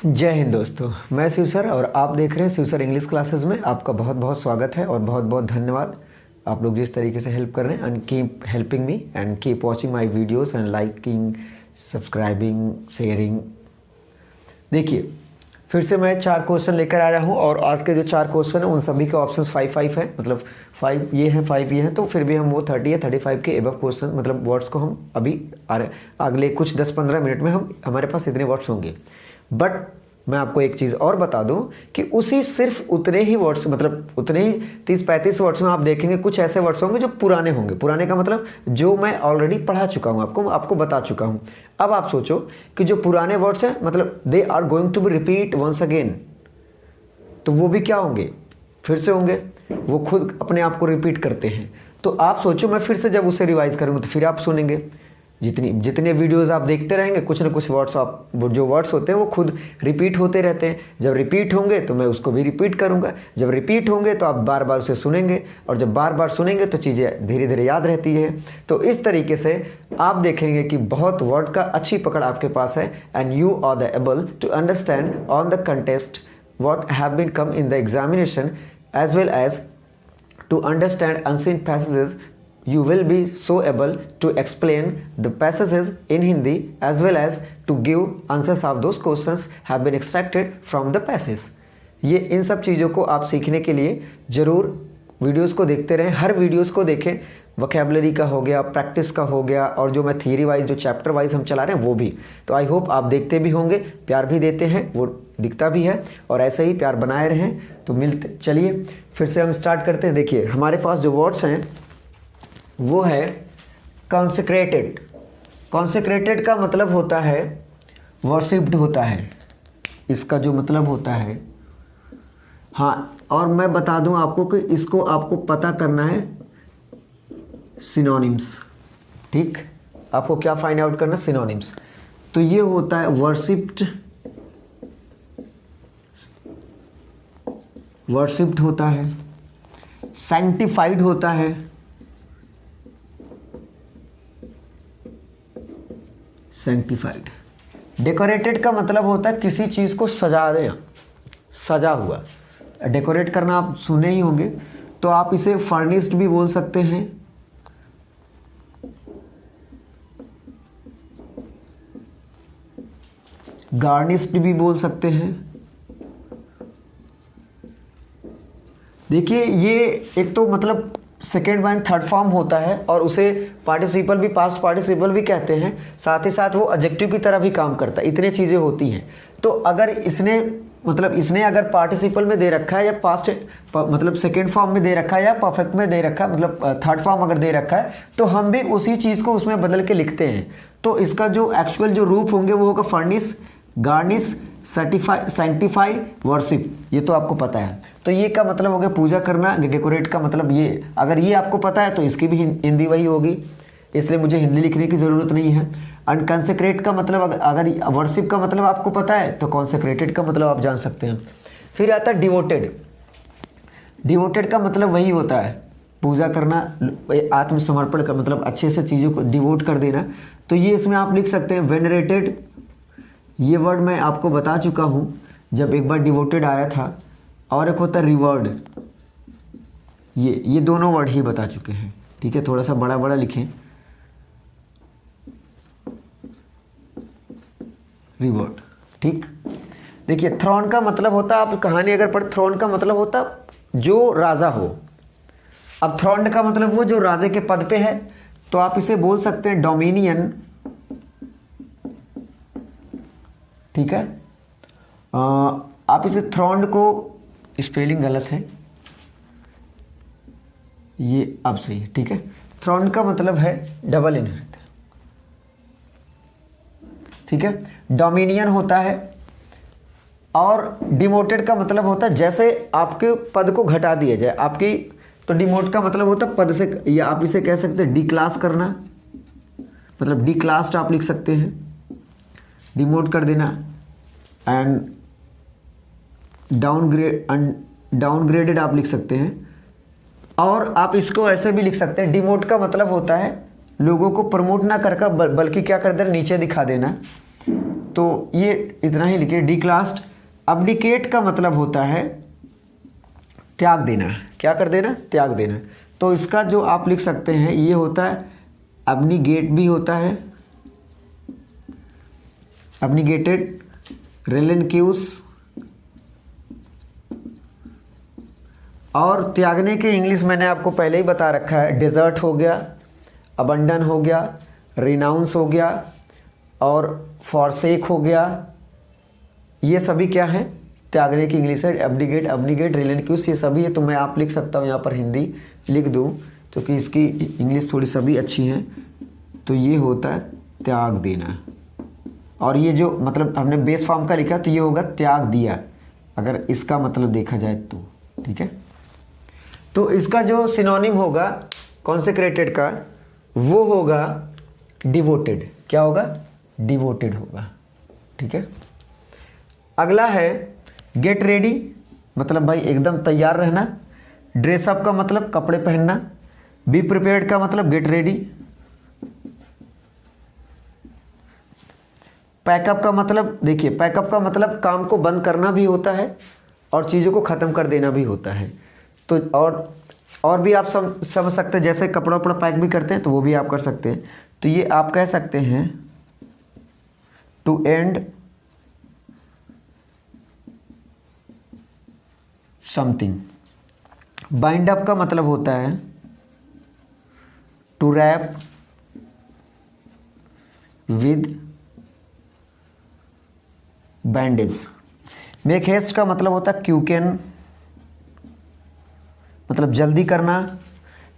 जय हिंद दोस्तों, मैं शिव सर और आप देख रहे हैं शिव सर इंग्लिश क्लासेस में। आपका बहुत बहुत स्वागत है और बहुत बहुत धन्यवाद। आप लोग जिस तरीके से हेल्प कर रहे हैं and keep helping me and keep watching my videos and liking, subscribing, sharing. देखिए, फिर से मैं 4 क्वेश्चन लेकर आ रहा हूँ और आज के जो 4 क्वेश्चन हैं उन सभी के ऑप्शंस 5 हैं, मतलब 5 ये हैं 5 ये हैं। तो फिर भी हम वो 30 या 35 के एबव क्वेश्चन मतलब वर्ड्स को हम अभी अगले कुछ 10-15 मिनट में हमारे पास इतने वर्ड्स होंगे। बट मैं आपको एक चीज़ और बता दूं कि उसी सिर्फ उतने ही वर्ड्स, मतलब उतने ही 30-35 वर्ड्स में आप देखेंगे कुछ ऐसे वर्ड्स होंगे जो पुराने होंगे। पुराने का मतलब जो मैं ऑलरेडी पढ़ा चुका हूं, आपको बता चुका हूं। अब आप सोचो कि जो पुराने वर्ड्स हैं मतलब they are going to be repeat once again, तो वो भी क्या होंगे, फिर से होंगे। वो खुद अपने आप को रिपीट करते हैं। तो आप सोचो मैं फिर से जब उसे रिवाइज करूँगा तो फिर आप सुनेंगे। जितने वीडियोस आप देखते रहेंगे कुछ ना कुछ वर्ड्स जो वर्ड्स होते हैं वो खुद रिपीट होते रहते हैं। जब रिपीट होंगे तो मैं उसको भी रिपीट करूंगा। जब रिपीट होंगे तो आप बार बार उसे सुनेंगे और जब बार बार सुनेंगे तो चीज़ें धीरे धीरे याद रहती है। तो इस तरीके से आप देखेंगे कि बहुत वर्ड का अच्छी पकड़ आपके पास है and you are the able to understand on the contest what have been come in the examination as well as to understand unseen passages. You will be so able to explain the passages in Hindi as well as to give answers of those questions have been extracted from the passage. ये इन सब चीज़ों को आप सीखने के लिए ज़रूर videos को देखते रहें। हर वीडियोस को देखें। वोकैबुलरी का हो गया, प्रैक्टिस का हो गया और जो मैं थियरी वाइज जो चैप्टर वाइज हम चला रहे हैं वो भी। तो आई होप आप देखते भी होंगे, प्यार भी देते हैं, वो दिखता भी है और ऐसे ही प्यार बनाए रहें। तो मिलते, चलिए फिर से हम स्टार्ट करते हैं। देखिए हमारे पास जो वर्ड्स हैं वो है कॉन्सेक्रेटेड। कॉन्सेक्रेटेड का मतलब होता है वर्शिप्ड होता है, इसका जो मतलब होता है। हाँ, और मैं बता दूं आपको कि इसको आपको पता करना है सिनोनिम्स। ठीक, आपको क्या फाइंड आउट करना, सिनोनिम्स। तो ये होता है वर्शिप्ड होता है, सैंक्टिफाइड होता है, सैंक्टिफाइड। डेकोरेटेड का मतलब होता है किसी चीज़ को सजा देना, सजा हुआ। डेकोरेट करना आप सुने ही होंगे, तो आप इसे फर्निश्ड भी बोल सकते हैं, गार्निश्ड भी बोल सकते हैं। देखिए ये एक तो मतलब सेकेंड एंड थर्ड फॉर्म होता है और उसे पार्टिसिपल भी, पास्ट पार्टिसिपल भी कहते हैं। साथ ही साथ वो एडजेक्टिव की तरह भी काम करता है। इतनी चीज़ें होती हैं। तो अगर इसने अगर पार्टिसिपल में दे रखा है या पास्ट मतलब सेकेंड फॉर्म में दे रखा है या परफेक्ट में दे रखा है, मतलब थर्ड फॉर्म अगर दे रखा है, तो हम भी उसी चीज़ को उसमें बदल के लिखते हैं। तो इसका जो एक्चुअल जो रूप होंगे वो होगा फर्निश, गार्निश, सैंक्टिफाई, वर्शिप। ये तो आपको पता है। तो ये का मतलब हो गया पूजा करना। डेकोरेट का मतलब ये, अगर ये आपको पता है तो इसकी भी हिंदी वही होगी, इसलिए मुझे हिंदी लिखने की ज़रूरत नहीं है। अनकॉन्सेक्रेट का मतलब अगर वर्शिप का मतलब आपको पता है तो कॉन्सेक्रेटेड का मतलब आप जान सकते हैं। फिर आता है डिवोटेड। डिवोटेड का मतलब वही होता है पूजा करना, आत्मसमर्पण का मतलब अच्छे से चीज़ों को डिवोट कर देना। तो ये इसमें आप लिख सकते हैं वेनरेटेड। ये वर्ड मैं आपको बता चुका हूँ जब एक बार डिवोटेड आया था। और एक होता है रिवर्ड। ये दोनों वर्ड ही बता चुके हैं। ठीक है, थोड़ा सा बड़ा बड़ा लिखें, रिवर्ड। ठीक, देखिए थ्रोन का मतलब होता है, आप कहानी अगर पढ़े, थ्रोन का मतलब होता जो राजा हो। अब थ्रोन का मतलब वो जो राजे के पद पे है, तो आप इसे बोल सकते हैं डोमिनियन। ठीक है, आप इसे थ्रोन को, स्पेलिंग गलत है ये, अब सही है। ठीक है, थ्रोन का मतलब है डबल इनहेरिट। ठीक है, डोमिनियन होता है। और डिमोटेड का मतलब होता है जैसे आपके पद को घटा दिया जाए आपकी, तो डिमोट का मतलब होता है पद से, या आप इसे कह सकते हैं डी क्लास करना, मतलब डी क्लास्ड आप लिख सकते हैं, डिमोट कर देना। एंड डाउनग्रेडेड आप लिख सकते हैं। और आप इसको ऐसे भी लिख सकते हैं, डिमोट का मतलब होता है लोगों को प्रमोट ना कर बल्कि क्या कर देना, नीचे दिखा देना। तो ये इतना ही लिखिए, डिक्लास्ड। अब्डिकेट का मतलब होता है त्याग देना। क्या कर देना? त्याग देना। तो इसका जो आप लिख सकते हैं ये होता है अब्निगेट भी होता है, अब्निगेटेड, रेलेंक्यूस। और त्यागने के इंग्लिश मैंने आपको पहले ही बता रखा है, डेजर्ट हो गया, अबंडन हो गया, रिनाउंस हो गया और फॉरसेक हो गया। ये सभी क्या है? त्यागने की इंग्लिश है। एब्डिगेट, अब्निगेट, रिलेंक्यूस, ये सभी है। तो मैं आप लिख सकता हूँ यहाँ पर हिंदी लिख दूँ क्योंकि इसकी इंग्लिश थोड़ी सभी अच्छी हैं। तो ये होता है त्याग देना। और ये जो मतलब हमने बेस फॉर्म का लिखा तो ये होगा त्याग दिया, अगर इसका मतलब देखा जाए तो। ठीक है, तो इसका जो सिनोनिम होगा कॉन्सेक्रेटेड का वो होगा डिवोटेड। क्या होगा? डिवोटेड होगा। ठीक है, अगला है गेट रेडी, मतलब भाई एकदम तैयार रहना। ड्रेसअप का मतलब कपड़े पहनना। बी प्रिपेयर्ड का मतलब गेट रेडी। पैकअप का मतलब देखिए, पैकअप का मतलब काम को बंद करना भी होता है और चीज़ों को ख़त्म कर देना भी होता है। तो और भी आप समझ सकते हैं, जैसे कपड़ा वपड़ा पैक भी करते हैं तो वो भी आप कर सकते हैं। तो ये आप कह सकते हैं to end something. Bind up का मतलब होता है to wrap with bandage. Make haste का मतलब होता है क्यूकेन, मतलब जल्दी करना।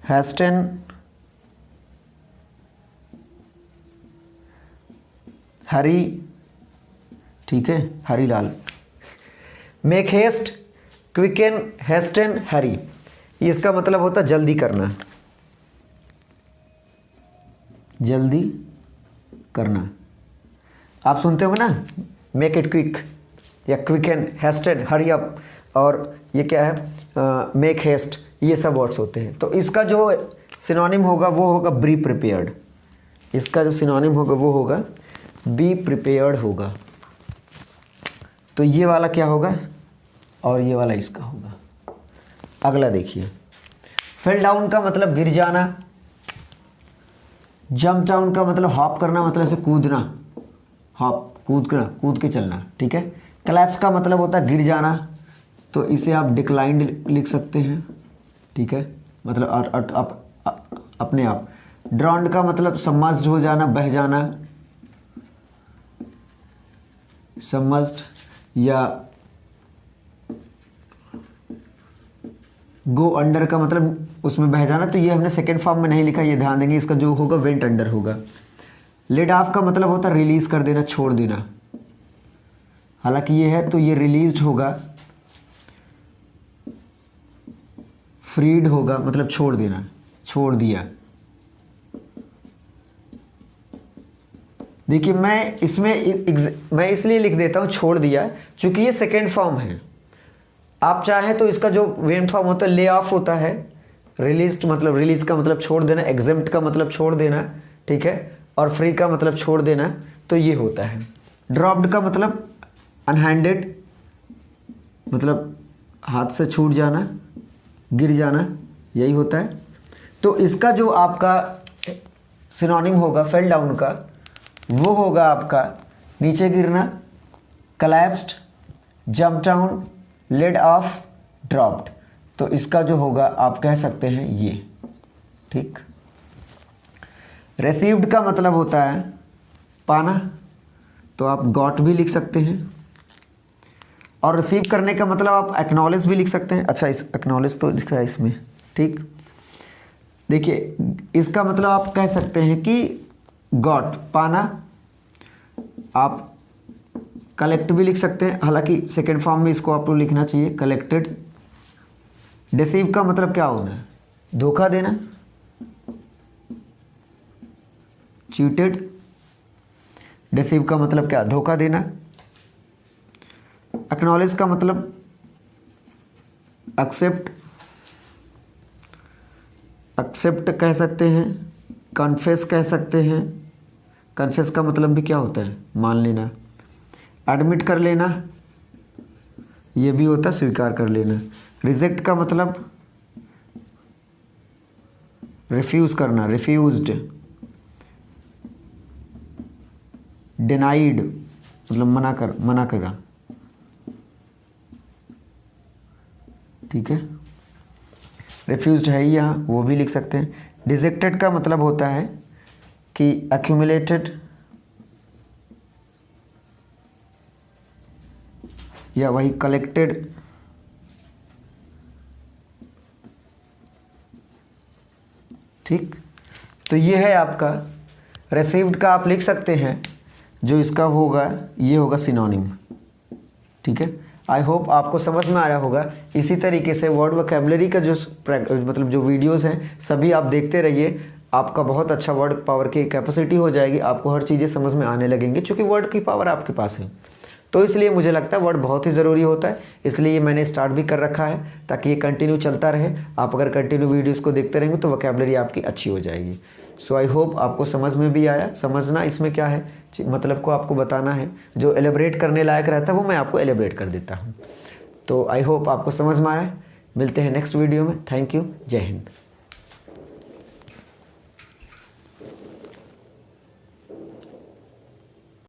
हैस्टेन, हरी, ठीक है, हरी लाल। मेक हेस्ट, क्विकन, हैस्टेन, हरी, इसका मतलब होता है जल्दी करना, जल्दी करना। आप सुनते होंगे ना, मेक इट क्विक या क्विकन, हैस्टेन, हरी अप, और ये क्या है, मेक हेस्ट, ये सब वर्ड्स होते हैं। तो इसका जो सिनोनिम होगा वो होगा बी प्रिपेयर्ड। इसका जो सिनोनिम होगा वो होगा बी प्रिपेयर्ड होगा। तो ये वाला क्या होगा और ये वाला इसका होगा। अगला देखिए, फेल डाउन का मतलब गिर जाना। जंप डाउन का मतलब हॉप करना, मतलब ऐसे कूदना, हॉप, कूदना, कूद के चलना। ठीक है, क्लैप्स का मतलब होता है गिर जाना, तो इसे आप डिक्लाइंड लिख सकते हैं। ठीक है, मतलब अपने आप। ड्राउंड का मतलब सबमर्ज्ड हो जाना, बह जाना, सबमर्ज्ड, या गो अंडर का मतलब उसमें बह जाना। तो ये हमने सेकेंड फॉर्म में नहीं लिखा, ये ध्यान देंगे। इसका जो होगा वेंट अंडर होगा। लेड ऑफ का मतलब होता है रिलीज कर देना, छोड़ देना। हालांकि ये है तो ये रिलीज्ड होगा, फ्रीड होगा, मतलब छोड़ देना, छोड़ दिया। देखिए मैं इसलिए लिख देता हूँ छोड़ दिया क्योंकि ये सेकेंड फॉर्म है। आप चाहें तो इसका जो वेन फॉर्म होता है ले ऑफ होता है। रिलीज मतलब रिलीज का मतलब छोड़ देना, एग्जेम्प्ट का मतलब छोड़ देना, ठीक है, और फ्री का मतलब छोड़ देना, तो ये होता है। ड्रॉप्ड का मतलब अनहैंडेड, मतलब हाथ से छूट जाना, गिर जाना, यही होता है। तो इसका जो आपका सिनोनिम होगा फेल डाउन का वो होगा आपका नीचे गिरना, collapsed, jump down, laid off, dropped. तो इसका जो होगा आप कह सकते हैं ये। ठीक, रिसीव्ड का मतलब होता है पाना, तो आप गॉट भी लिख सकते हैं। और रिसीव करने का मतलब आप एक्नॉलेज भी लिख सकते हैं। अच्छा, इस एक्नॉलेज तो लिखा है इसमें। ठीक, देखिए इसका मतलब आप कह सकते हैं कि गॉट, पाना। आप कलेक्ट भी लिख सकते हैं, हालांकि सेकेंड फॉर्म में इसको आपको लिखना चाहिए कलेक्टेड। डिसीव का मतलब क्या होना है, धोखा देना, चीटेड। डिसीव का मतलब क्या, धोखा देना। एक्नॉलेज का मतलब एक्सेप्ट, एक्सेप्ट कह सकते हैं। कन्फेस कह सकते हैं। कन्फेस का मतलब भी क्या होता है, मान लेना। एडमिट कर लेना, ये भी होता स्वीकार कर लेना। रिजेक्ट का मतलब रिफ्यूज़ करना, रिफ्यूज्ड। डिनाइड मतलब मना करा, ठीक है। रिफ्यूज्ड है ही यहाँ, वो भी लिख सकते हैं। डिजेक्टेड का मतलब होता है कि एक्यूमुलेटेड या वही कलेक्टेड, ठीक। तो ये है आपका। रिसीव्ड का आप लिख सकते हैं, जो इसका होगा ये होगा सिनोनिम, ठीक है। आई होप आपको समझ में आया होगा। इसी तरीके से वर्ड वोकैबुलरी का जो मतलब जो वीडियोस हैं सभी आप देखते रहिए, आपका बहुत अच्छा वर्ड पावर की कैपेसिटी हो जाएगी, आपको हर चीज़ें समझ में आने लगेंगी, क्योंकि वर्ड की पावर आपके पास है। तो इसलिए मुझे लगता है वर्ड बहुत ही ज़रूरी होता है, इसलिए ये मैंने स्टार्ट भी कर रखा है ताकि ये कंटिन्यू चलता रहे। आप अगर कंटिन्यू वीडियोस को देखते रहेंगे तो वोकैबुलरी आपकी अच्छी हो जाएगी। सो आई होप आपको समझ में भी आया। समझना इसमें क्या है, मतलब को आपको बताना है, जो एलेबरेट करने लायक रहता है वो मैं आपको एलेबरेट कर देता हूँ। तो आई होप आपको समझ में आया। मिलते हैं नेक्स्ट वीडियो में। Thank you. जय हिंद।